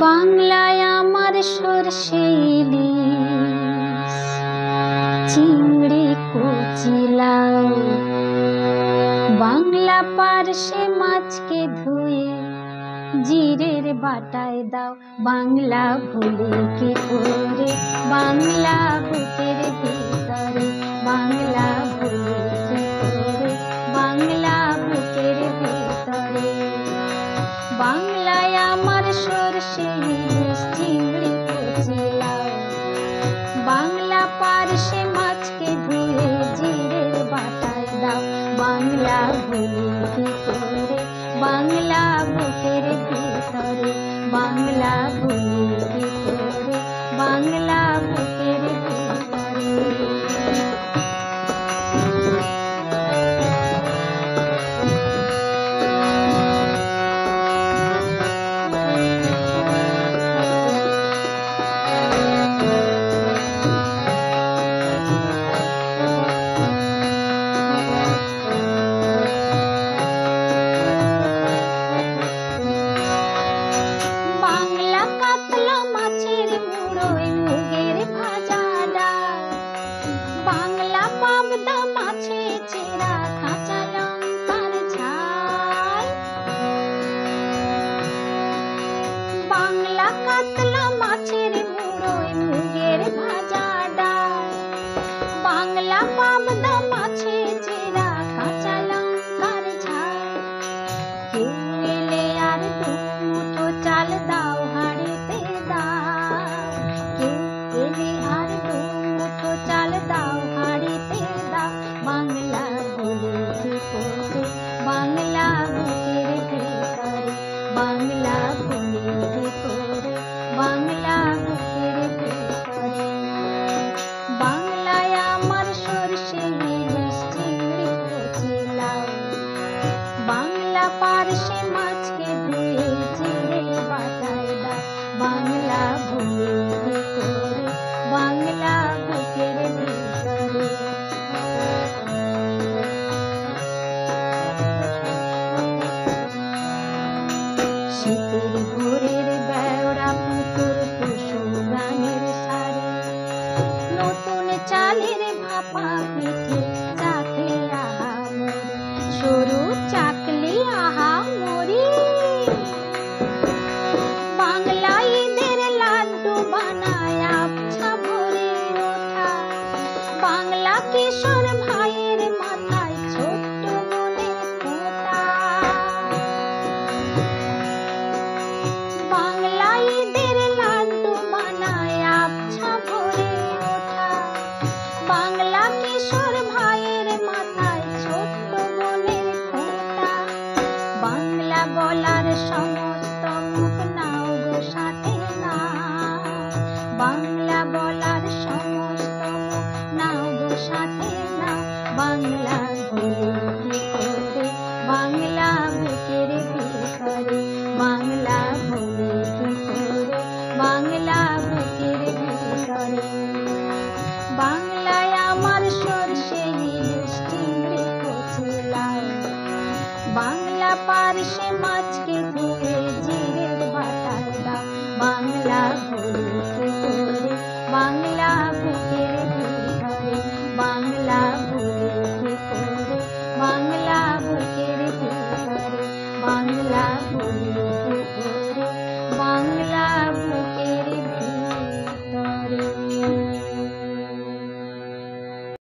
বাংলায় আমার সরষে ইলিশ, চিংড়ি কচি লাউ, বাংলা পার্শে মাছকে ধুয়ে জিরের বাটায় দাও। বাংলা ভুলি কি করে বাংলা বুকের ভিতরে, বাংলা ভুলি কি করে বাংলা বুকের ভিতরে। বাংলায় আমার সরষে ইলিশ, চিংড়ি কচি লাউ, বাংলা পার্শে মাছকে ধুয়ে জিরের বাটায় দাও। বাংলা ভুলি কি করে বাংলা বুকের ভিতরে, বাংলা ভুলি কি করে বাংলা বুকের ভিতরে। বাংলা পাবদা মাছে চেরা কাঁচা লঙ্কার ঝাল, বাংলা কাতলা মাছের মুড়োয় মুগের ভাজা ডাল, বাংলা পাবদা মাছে চেরা কাঁচা লঙ্কার ঝাল। কেউ এলে আর দু মুঠো চাল দাও হাঁড়িতে দাও, কেউ এলে আর দু মুঠো চাল দাও হাঁড়িতে দাও। বাংলা ভুলি কি করে বাংলা বুকের ভিতরে, বাংলা ভুলি কি করে বাংলা বুকের ভিতরে। বাংলায় আমার সরষে ইলিশ, চিংড়ি কচি লাউ, বাংলা পার্শে মাছকে ধুয়ে জিরে বাটায় দাও। বাংলা ভুলি কি করে বাংলা বুকের ভিতরে। শীতে